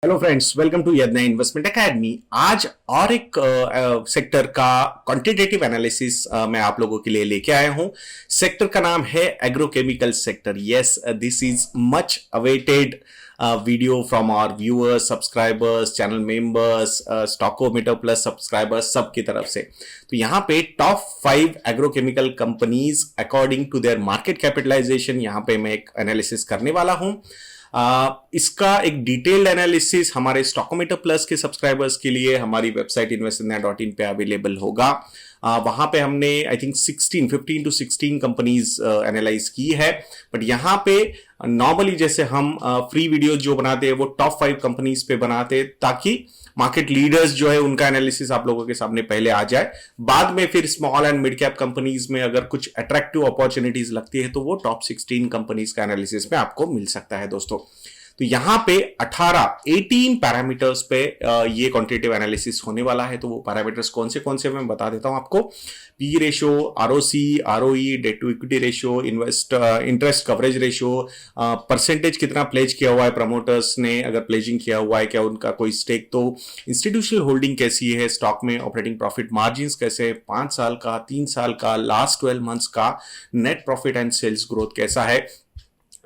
Hello friends, welcome to Yadnya investment academy. आज और एक सेक्टर का क्वांटिटेटिव एनालिसिस मैं आप लोगों के लिए लेके आया हूं। सेक्टर का नाम है agrochemical sector. Yes, this is much awaited video from our viewers, subscribers, channel members, stockometer plus subscribers, सबकी तरफ से। तो यहाँ पे top 5 agrochemical companies according to their market capitalization यहाँ पे मैं एक एनालिसिस करने वाला हूं। इसका एक डिटेल्ड एनालिसिस हमारे स्टॉकोमीटर प्लस के सब्सक्राइबर्स के लिए हमारी वेबसाइट investindia.in पे अवेलेबल होगा। वहां पे हमने I think 15 to 16 companies analyse की है। बट यहाँ पे नॉर्मली जैसे हम फ्री वीडियो जो बनाते हैं वो टॉप 5 कंपनीज पे बनाते हैं, ताकि मार्केट लीडर्स जो है उनका एनालिसिस आप लोगों के सामने पहले आ जाए। बाद में फिर small and mid cap companies में अगर कुछ अट्रैक्टिव अपॉर्चुनिटीज लगती है तो वो टॉप 16 कंपनीज का एनालिसिस में आपको मिल सकता है दोस्तों। तो यहां पे 18 पैरामीटर्स पे ये क्वांटिटेटिव एनालिसिस होने वाला है। तो वो पैरामीटर्स कौन से मैं बता देता हूं आपको। P ratio, ROC, ROE, debt to equity ratio, interest coverage ratio, percentage कितना प्लेज किया हुआ है प्रमोटर्स ने, अगर प्लेजिंग किया हुआ है क्या उनका कोई स्टेक, तो इंस्टीट्यूशनल होल्डिंग कैसी है स्टॉक में, ऑपरेटिंग प्रॉफिट मार्जिन कैसे, 5 साल का, 3 साल का, लास्ट 12 मंथ्स का net profit and sales growth कैसा है,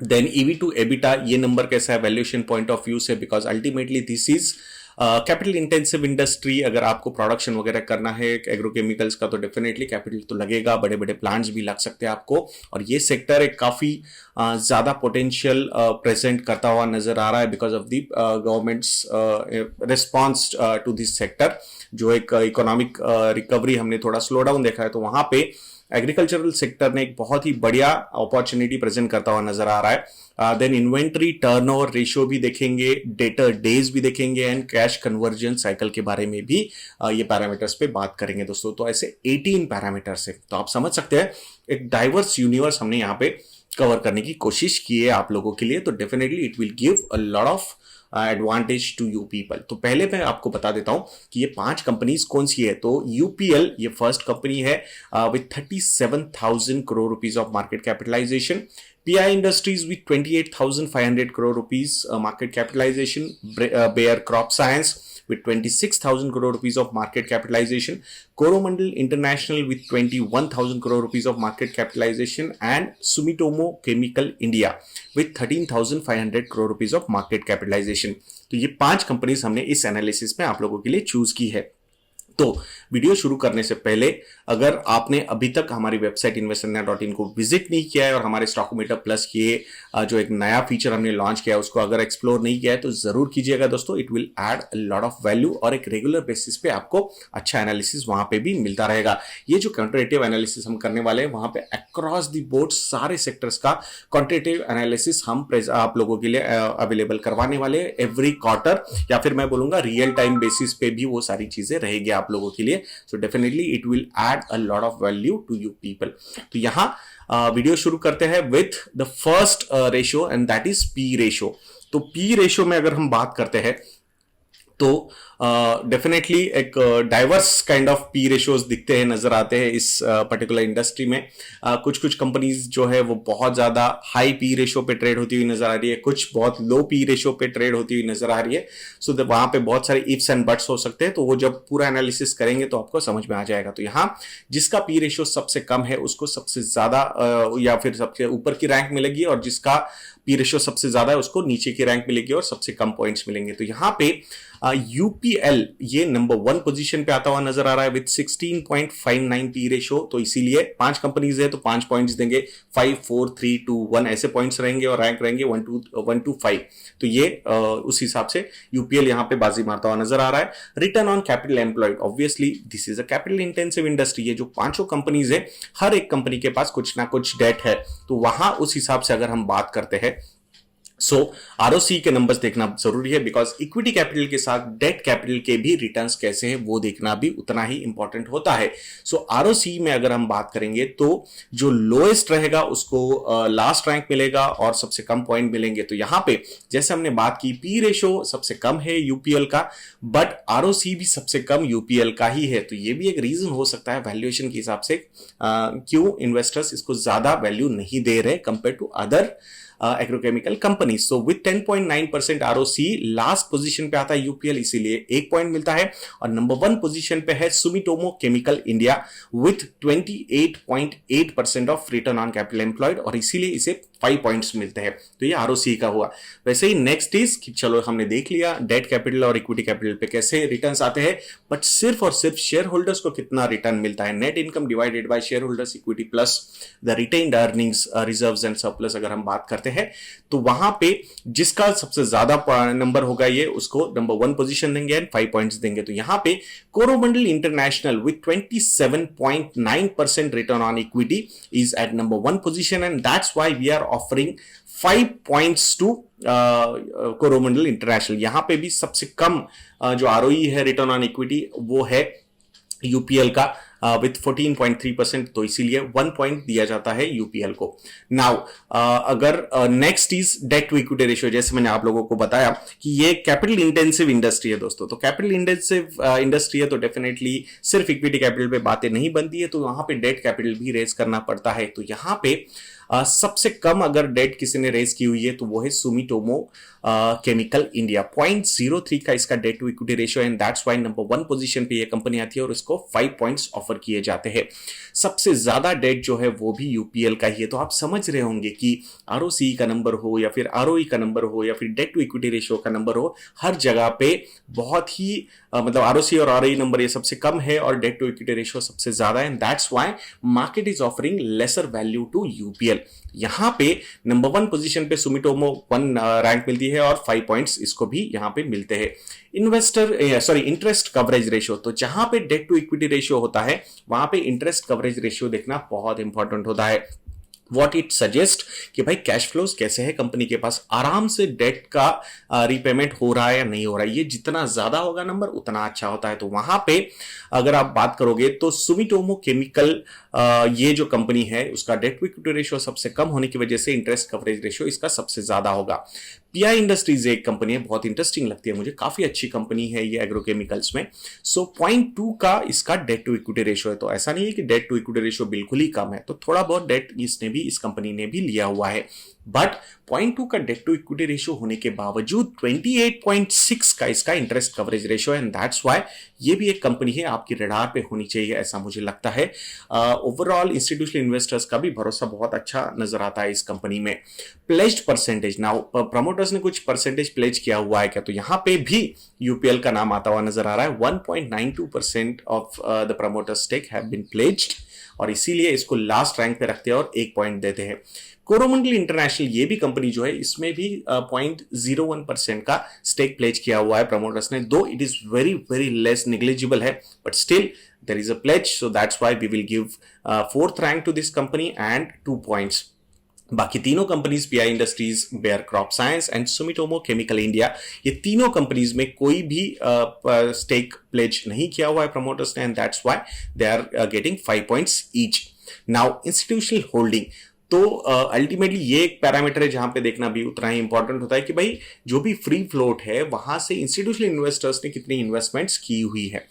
देन ईवी टू एबिटा ये नंबर कैसा है वैल्यूएशन पॉइंट ऑफ व्यू से, because ultimately this is capital intensive industry. अगर आपको प्रोडक्शन वगैरह करना है एग्रोकेमिकल्स का तो डेफिनेटली कैपिटल तो लगेगा, बड़े बड़े प्लांट्स भी लग सकते हैं आपको। और ये सेक्टर एक काफी ज्यादा पोटेंशियल प्रेजेंट करता हुआ नजर आ रहा है because of the government's response to this sector. जो एक इकोनॉमिक रिकवरी हमने थोड़ा स्लो डाउन देखा है, तो वहां पे एग्रीकल्चरल सेक्टर ने एक बहुत ही बढ़िया अपॉर्चुनिटी प्रेजेंट करता हुआ नजर आ रहा है। देन इन्वेंट्री टर्नओवर रेशियो भी देखेंगे, डेटर डेज भी देखेंगे, एंड कैश कन्वर्जन साइकिल के बारे में भी ये पैरामीटर्स पे बात करेंगे दोस्तों। तो ऐसे 18 पैरामीटर्स है, तो आप समझ सकते हैं एक डाइवर्स यूनिवर्स हमने यहाँ पे कवर करने की कोशिश की है आप लोगों के लिए। तो definitely it will give a lot of advantage to you people. तो पहले मैं आपको बता देता हूं कि ये 5 कंपनीज कौन सी है। तो यूपीएल ये फर्स्ट कंपनी है with 37,000 crore rupees of market capitalisation. PI industries with 28,500 crore rupees market capitalization. Bayer Crop Science with 26,000 crore rupees of market capitalization. Coromandel International with 21,000 crore rupees of market capitalization, and Sumitomo Chemical India with 13,500 crore rupees of market capitalization. तो ये 5 companies हमने इस analysis में आप लोगों के लिए choose की है। तो वीडियो शुरू करने से पहले अगर आपने अभी तक हमारी वेबसाइट investindia.in को विजिट नहीं किया है और हमारे स्टॉकोमीटर प्लस के जो एक नया फीचर हमने लॉन्च किया है उसको अगर एक्सप्लोर नहीं किया है तो जरूर कीजिएगा दोस्तों। It will add a lot of value और एक रेगुलर बेसिस पे आपको अच्छा एनालिसिस वहां पे भी मिलता रहेगा। ये जो क्वांटिटेटिव एनालिसिस हम करने वाले हैं वहां पे अक्रॉस द बोर्ड सारे सेक्टर्स का क्वांटिटेटिव एनालिसिस हम आप लोगों के लिए अवेलेबल करवाने वाले हैं एवरी क्वार्टर, या फिर मैं बोलूंगा रियल टाइम बेसिस पे भी वो सारी चीजें रहेगी आप लोगों के लिए। So definitely it will add a lot of value to you people. तो यहां वीडियो शुरू करते हैं with the first ratio and that is P ratio. तो पी रेशियो में अगर हम बात करते हैं तो डेफिनेटली एक diverse kind of P ratios दिखते हैं, नजर आते हैं इस पर्टिकुलर इंडस्ट्री में। कुछ कंपनीज जो है वो बहुत ज्यादा हाई पी रेशियो पे ट्रेड होती हुई नजर आ रही है, कुछ बहुत लो पी रेशियो पे ट्रेड होती हुई नजर आ रही है। सो वहां पे बहुत सारे इफ्स एंड बट्स हो सकते हैं, तो वो जब पूरा एनालिसिस करेंगे तो आपको समझ में आ जाएगा। तो यहाँ जिसका पी रेशियो सबसे कम है उसको सबसे ज्यादा या फिर सबसे ऊपर की रैंक मिलेगी, और जिसका पी रेशियो सबसे ज्यादा है उसको नीचे की रैंक मिलेगी और सबसे कम पॉइंट्स मिलेंगे। तो यहाँ पे यूपीएल ये नंबर 1 पोजीशन पे आता हुआ नजर आ रहा है विद 16.59 पी रेशियो। तो इसीलिए 5 कंपनीज है तो 5 पॉइंट्स देंगे, 5, 4, 3, 2, 1 ऐसे पॉइंट्स रहेंगे और रैंक रहेंगे 1 to 5। तो ये उस हिसाब से यूपीएल यहाँ पे बाजी मारता हुआ नजर आ रहा है। Return on capital employed, obviously this is a capital intensive industry. ये जो 5 कंपनीज है हर एक कंपनी के पास कुछ ना कुछ डेट है, तो वहां उस हिसाब से अगर हम बात करते हैं सो आरओसी के नंबर्स देखना जरूरी है, बिकॉज इक्विटी कैपिटल के साथ डेट कैपिटल के भी रिटर्न्स कैसे हैं वो देखना भी उतना ही इंपॉर्टेंट होता है। सो आरओसी में अगर हम बात करेंगे तो जो लोएस्ट रहेगा उसको लास्ट रैंक मिलेगा और सबसे कम पॉइंट मिलेंगे। तो यहां पे जैसे हमने बात की पी रेशो सबसे कम है यूपीएल का, बट आरओसी भी सबसे कम यूपीएल का ही है। तो ये भी एक रीजन हो सकता है वैल्यूएशन के हिसाब से क्यों इन्वेस्टर्स इसको ज्यादा वैल्यू नहीं दे रहे compare to other agrochemical company. So with 10.9% ROC last position पे आता है यूपीएल, इसीलिए 1 पॉइंट मिलता है। और नंबर 1 पोजीशन पे है Sumitomo chemical India with 28.8% of return on capital employed, और इसीलिए इसे 5 पॉइंट्स मिलते हैं। तो ये आरओसी का हुआ। वैसे ही नेक्स्ट इज कि चलो हमने देख लिया डेट कैपिटल और इक्विटी कैपिटल पे कैसे रिटर्न्स आते हैं, बट सिर्फ और सिर्फ शेयर होल्डर्स को कितना रिटर्न मिलता है, net income divided by share holders equity plus the retained earnings reserves and surplus अगर हम बात करते हैं, तो वहां पे जिसका सबसे ज्यादा नंबर होगा ये उसको नंबर 1 पोजीशन देंगे एंड 5 पॉइंट्स देंगे। तो यहां पे Coromandel International with 27.9% return on equity is at number 1 position, and that's why we are offering 5 points to Coromandel International. यहां पे भी सबसे कम जो आरओई है रिटर्न ऑन इक्विटी वो है यूपीएल का विथ 14.3%, तो इसीलिए 1 पॉइंट दिया जाता है यूपीएल को। नाउ अगर next is debt to equity ratio, जैसे मैंने आप लोगों को बताया कि ये कैपिटल इंटेंसिव इंडस्ट्री है दोस्तों, तो कैपिटल इंटेंसिव इंडस्ट्री है तो डेफिनेटली सिर्फ इक्विटी कैपिटल पे बातें नहीं बनती है, तो वहां पे डेट कैपिटल भी रेज करना पड़ता है। तो यहां पे सबसे कम अगर डेट किसी ने रेज की हुई है तो वो है सुमिटोमो केमिकल इंडिया, 0.03 का इसका debt to equity ratio, and that's why number 1 position पे ये कंपनी आती है और इसको 5 पॉइंट्स ऑफर किए जाते हैं। सबसे ज्यादा डेट जो है वो भी यूपीएल का ही है। तो आप समझ रहे होंगे कि आरओसी का नंबर हो या फिर आरओई का नंबर हो या फिर डेट टू इक्विटी रेशियो का नंबर हो, हर जगह पे बहुत ही मतलब आरओसी और आरओई नंबर ये सबसे कम है और डेट टू इक्विटी रेशियो सबसे ज्यादा है, and that's why market is offering lesser value to UPL. यहां पे नंबर 1 पोजीशन पे सुमिटोमो 1 रैंक मिलती है और 5 पॉइंट्स इसको भी यहां पे मिलते हैं। इंटरेस्ट कवरेज रेशियो, तो जहां पे डेट टू इक्विटी रेशियो होता है वहां पे इंटरेस्ट कवरेज रेशियो देखना बहुत इंपॉर्टेंट होता है। वॉट इट सजेस्ट कि भाई कैश फ्लोज कैसे है कंपनी के पास, आराम से डेट का रीपेमेंट हो रहा है या नहीं हो रहा है, ये जितना ज्यादा होगा नंबर उतना अच्छा होता है। तो वहां पे अगर आप बात करोगे तो सुमिटोमो केमिकल ये जो कंपनी है उसका डेट टू इक्विटी रेशियो सबसे कम होने की वजह से इंटरेस्ट कवरेज रेशियो इसका सबसे ज्यादा होगा। पीआई इंडस्ट्रीज एक कंपनी है, बहुत इंटरेस्टिंग लगती है मुझे, काफी अच्छी कंपनी है ये एग्रोकेमिकल्स में। सो 0.2 का इसका डेट टू इक्विटी रेशियो है, तो ऐसा नहीं है कि डेट टू इक्विटी रेशियो बिल्कुल ही कम है, तो थोड़ा बहुत डेट इसने भी इस कंपनी ने भी लिया हुआ है, बट 0.2 का डेट टू इक्विटी रेशियो होने के बावजूद 28.6 का इसका इंटरेस्ट कवरेज रेशियो है, एंड दैट्स व्हाई ये भी एक कंपनी है आपकी रडार पे होनी चाहिए, ऐसा मुझे लगता है। ओवरऑल इंस्टीट्यूशनल इन्वेस्टर्स का भी भरोसा बहुत अच्छा नजर आता है इस कंपनी में। प्लेज्ड परसेंटेज, नाउ प्रमोटर्स ने कुछ परसेंटेज प्लेज किया हुआ है क्या, तो यहां पे भी यूपीएल का नाम आता हुआ नजर आ रहा है। 1.92% of the promoter stake have been pledged, और इसीलिए इसको लास्ट रैंक पे रखते हैं और 1 पॉइंट देते हैं। कोरोमंडल इंटरनेशनल ये भी कंपनी जो है इसमें भी 0.01% का स्टेक प्लेज किया हुआ है प्रमोटर्स ने, though it is very very less negligible है, but still there is a pledge, so that's why we will give 4th rank to this company and 2 points. बाकी तीनों companies PI Industries, Bayer crop Science and Sumitomo chemical India, ये तीनों companies में कोई भी stake pledge नहीं किया हुआ है प्रमोटर्स ने, and that's why they are getting 5 points each. Now institutional holding, तो अल्टीमेटली ये एक पैरामीटर है जहां पे देखना भी उतना ही इंपॉर्टेंट होता है कि भाई जो भी फ्री फ्लोट है वहां से इंस्टीट्यूशनल इन्वेस्टर्स ने कितनी इन्वेस्टमेंट्स की हुई है।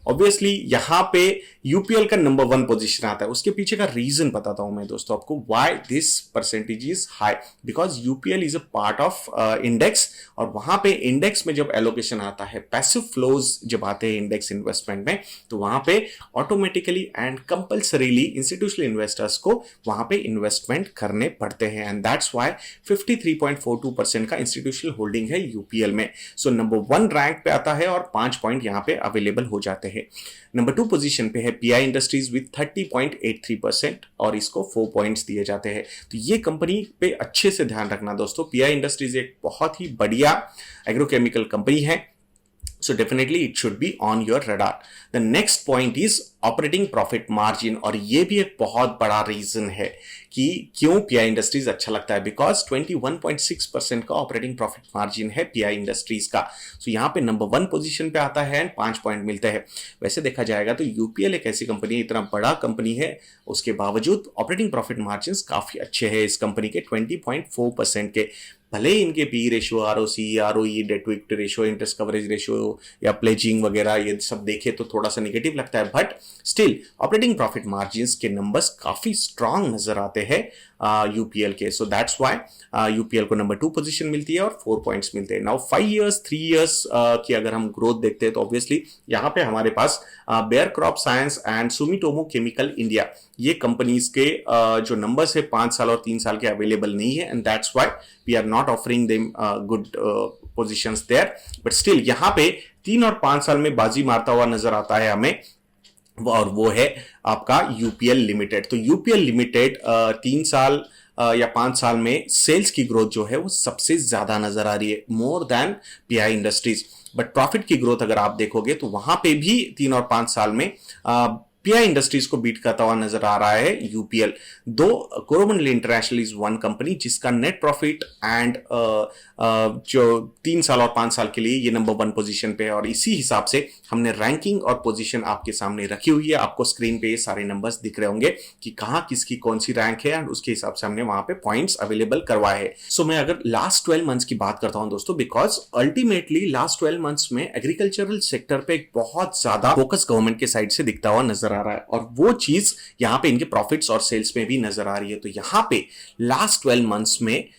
ऑब्वियसली यहां पे यूपीएल का नंबर 1 पोजीशन आता है, उसके पीछे का रीजन बताता हूं मैं दोस्तों आपको, why this percentage is high, because UPL is a part of index, और वहां पे इंडेक्स में जब एलोकेशन आता है, पैसिव फ्लोज जब आते हैं इंडेक्स इन्वेस्टमेंट में, तो वहां पे automatically and compulsorily institutional investors को वहां पे इन्वेस्टमेंट करने पड़ते हैं, एंड दैट्स व्हाई 53.42% का इंस्टीट्यूशनल होल्डिंग है यूपीएल में। सो नंबर 1 रैंक पे आता है और 5 पॉइंट यहां पे अवेलेबल हो जाते हैं। नंबर 2 पोजीशन पे है पीआई इंडस्ट्रीज विद 30.83% और इसको 4 पॉइंट्स दिए जाते हैं। तो ये कंपनी पे अच्छे से ध्यान रखना दोस्तों, पीआई इंडस्ट्रीज एक बहुत ही बढ़िया एग्रोकेमिकल कंपनी है, so definitely it should be on your radar. The next point is operating profit margin, और ये भी एक बहुत बड़ा रीजन है कि क्यों पीआई इंडस्ट्रीज अच्छा लगता है, बिकॉज 21.6% का ऑपरेटिंग प्रॉफिट मार्जिन है पीआई इंडस्ट्रीज का। सो यहाँ पे नंबर 1 पोजीशन पे आता है एंड 5 पॉइंट मिलते हैं। वैसे देखा जाएगा तो यूपीएल एक ऐसी कंपनी है, इतना बड़ा कंपनी है, उसके बावजूद ऑपरेटिंग प्रॉफिट मार्जिन काफी अच्छे हैं इस कंपनी के 20.4% के। भले ही इनके P ratio, ROC, ROE, debt to equity ratio, interest coverage ratio या प्लेजिंग वगैरह ये सब देखे तो थोड़ा सा नेगेटिव लगता है, but still operating profit margins के नंबर्स काफी स्ट्रांग नजर आते हैं यूपीएल के। सो दैट्स व्हाई यूपीएल को नंबर 2 पोजीशन मिलती है और 4 पॉइंट्स मिलते हैं। नाउ 5 इयर्स 3 इयर्स की अगर हम ग्रोथ देखते हैं तो ऑब्वियसली यहाँ पे हमारे पास Bayer crop Science and Sumitomo chemical India, ये कंपनीज के जो नंबर्स है 5 साल और 3 साल के अवेलेबल नहीं है, and that's why we are not offering them good positions there. But still यहाँ पे 3 और 5 साल में बाजी मारता हुआ नजर आता है हमें, और वो है आपका यूपीएल लिमिटेड। तो यूपीएल लिमिटेड 3 साल या 5 साल में सेल्स की ग्रोथ जो है वो सबसे ज्यादा नजर आ रही है, more than pi industries. But profit की ग्रोथ अगर आप देखोगे तो वहां पे भी 3 और 5 साल में पीआई इंडस्ट्रीज को बीट करता हुआ नजर आ रहा है यूपीएल। दो Coromandel International is one company जिसका नेट प्रॉफिट एंड जो 3 साल और 5 साल के लिए ये नंबर 1 पोजीशन पे है, और इसी हिसाब से हमने रैंकिंग और पोजीशन आपके सामने रखी हुई है। आपको स्क्रीन पे ये सारे नंबर्स दिख रहे होंगे कि कहां किसकी कौन सी रैंक है, एंड उसके हिसाब से हमने वहां पे पॉइंट्स अवेलेबल करवाए हैं। सो मैं अगर लास्ट 12 मंथ्स की बात करता हूं दोस्तों, बिकॉज अल्टीमेटली लास्ट 12 मंथ्स में एग्रीकल्चरल सेक्टर पे एक बहुत ज्यादा फोकस गवर्नमेंट के साइड से दिखता हुआ नजर आ रहा है, और वो चीज यहाँ पे इनके प्रॉफिट्स और सेल्स में भी नजर आ रही है। तो यहाँ पे लास्ट 12 मंथ्स में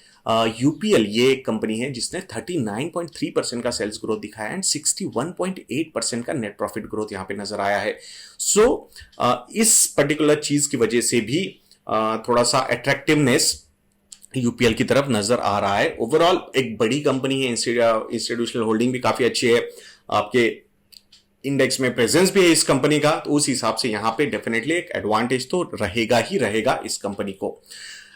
यूपीएल ये एक कंपनी है जिसने 39.3% का सेल्स ग्रोथ दिखाया एंड 61.8% का नेट प्रॉफिट ग्रोथ यहां पे नजर आया है। सो इस पर्टिकुलर चीज की वजह से भी थोड़ा सा अट्रैक्टिवनेस यूपीएल की तरफ नजर आ रहा है। ओवरऑल एक बड़ी कंपनी है, इंस्टीट्यूशनल होल्डिंग भी काफी अच्छी है, आपके इंडेक्स में प्रेजेंस भी है इस कंपनी का, तो उस हिसाब से यहां पे डेफिनेटली एक एडवांटेज तो रहेगा ही रहेगा इस कंपनी को।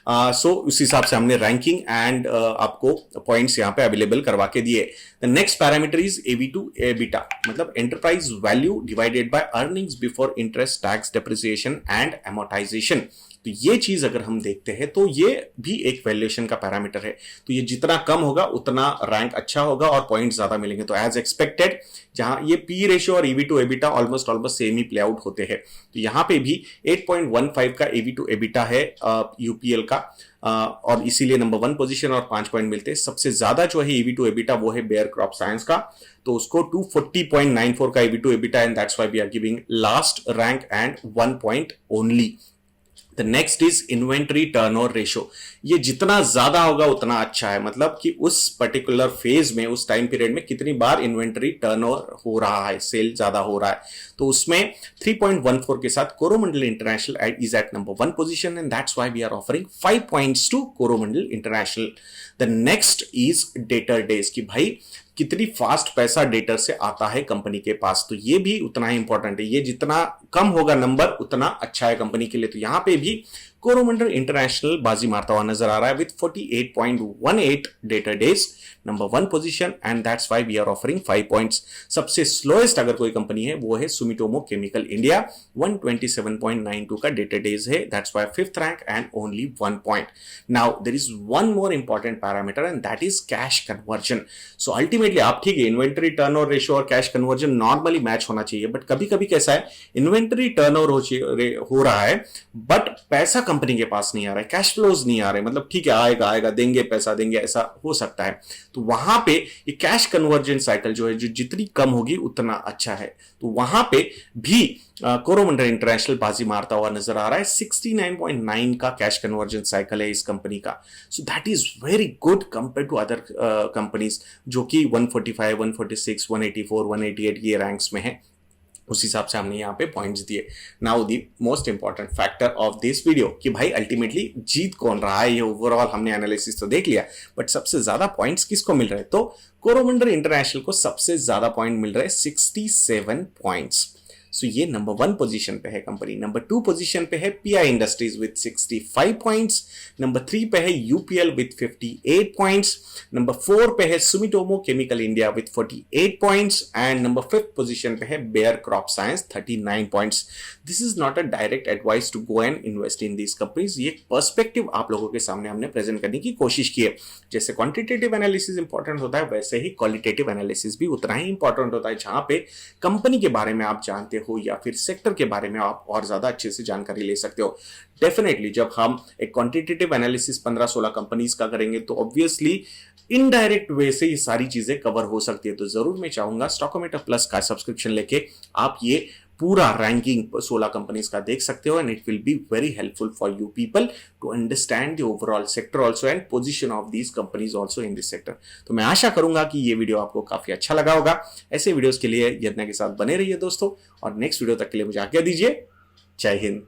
सो उस हिसाब से हमने रैंकिंग एंड आपको पॉइंट्स यहां पे अवेलेबल करवा के दिए। The next parameter is EV to EBITDA, मतलब enterprise value divided by earnings before interest tax depreciation and amortization. तो ये चीज अगर हम देखते हैं तो ये भी एक वैल्यूएशन का पैरामीटर है, तो ये जितना कम होगा उतना रैंक अच्छा होगा और पॉइंट ज्यादा मिलेंगे। तो एज एक्सपेक्टेड जहां ये पी रेशियो और EV to EBITDA almost same ही प्ले आउट होते हैं, तो यहां पे भी 8.15 का ईवी टू एबिटा है यूपीएल का, और इसीलिए नंबर 1 पोजीशन और 5 पॉइंट मिलते हैं। सबसे ज्यादा जो है ईवी टू एबिटा वो है बेयर क्रॉप साइंस का, तो उसको 240.94 का EV to EBITDA, and that's why we are giving last rank and 1 point only. The next is inventory turnover ratio, ये जितना ज्यादा होगा उतना अच्छा है, मतलब कि उस पर्टिकुलर फेज में उस टाइम पीरियड में कितनी बार इन्वेंट्री टर्नओवर हो रहा है, सेल ज्यादा हो रहा है। तो उसमें 3.14 के साथ Coromandel International is at number 1 position, and that's why we are offering 5 points to Coromandel International. The next is debtor days, कि भाई कितनी फास्ट पैसा डेटर से आता है कंपनी के पास, तो ये भी उतना ही इंपॉर्टेंट है। ये जितना कम होगा नंबर उतना अच्छा है कंपनी के लिए। तो यहां पे भी कोरोमंडल इंटरनेशनल बाजी मारता हुआ नजर आ रहा है with 48.18 debtor days, number 1 position, and that's why we are offering 5 points. सबसे स्लोएस्ट अगर कोई कंपनी है वो है सुमिटोमो केमिकल इंडिया, 127.92 का डेटर डेज है, that's why 5th rank and only 1 point. Now there is one more important parameter and that is cash conversion. So ultimately आप ठीक है, इन्वेंटरी टर्नओवर रेशियो और कैश कन्वर्जन नॉर्मली मैच होना चाहिए, but कभी कभी कैसा है, इन्वेंटरी टर्नओवर हो रहा है बट पैसा कंपनी के पास नहीं आ रहा है, कैश फ्लोज नहीं आ रहे, मतलब ठीक है आएगा आएगा देंगे पैसा देंगे, ऐसा हो सकता है। तो वहां पे ये कैश कन्वर्जन साइकिल जो है जो जितनी कम होगी उतना अच्छा है। तो वहां पे भी कोरोमंडल इंटरनेशनल बाजी मारता हुआ नजर आ रहा है, 69.9 का कैश कन्वर्जन साइकिल है इस कंपनी का। So that is very good compare to other companies जो कि 145, 146, 184, 188 ये रैंक्स में है। उस हिसाब से हमने यहाँ पे पॉइंट्स दिए। Now the most important factor of this video कि भाई अल्टीमेटली जीत कौन रहा है, ये ओवरऑल हमने एनालिसिस तो देख लिया, बट सबसे ज्यादा पॉइंट्स किसको मिल रहे हैं, तो कोरोमंडल इंटरनेशनल को सबसे ज्यादा पॉइंट मिल रहे हैं, 67 पॉइंट्स। सो ये नंबर 1 पोजीशन पे है कंपनी। नंबर 2 पोजीशन पे है pi industries with 65 points. Number 3 पे है यूपीएल विद 58 पॉइंट्स। नंबर 4 पे है Sumitomo chemical India with 48 points, and number 5th position पे है Bayer crop science 39 points. This is not a direct advice to go and invest in these companies, ये perspective आप लोगों के सामने हमने प्रेजेंट करने की कोशिश की है। जैसे क्वांटिटेटिव एनालिसिस इंपॉर्टेंट होता है वैसे ही क्वालिटेटिव एनालिसिस भी उतना ही इंपॉर्टेंट होता है, जहां पे कंपनी के बारे में आप जानते हो या फिर सेक्टर के बारे में आप और ज्यादा अच्छे से जानकारी ले सकते हो। डेफिनेटली जब हम एक क्वांटिटेटिव एनालिसिस 15-16 कंपनीज का करेंगे तो ऑब्वियसली इनडायरेक्ट वे से ये सारी चीजें कवर हो सकती है। तो जरूर मैं चाहूंगा स्टॉकोमीटर प्लस का सब्सक्रिप्शन लेके आप ये पूरा रैंकिंग 16 कंपनीज का देख सकते हो, and it will be very helpful for you people to understand the overall sector also and position of these companies also in this sector. तो मैं आशा करूंगा कि ये वीडियो आपको काफी अच्छा लगा होगा। ऐसे वीडियोस के लिए यज्ञ के साथ बने रहिए दोस्तों, और नेक्स्ट वीडियो तक के लिए मुझे आज्ञा दीजिए। जय हिंद।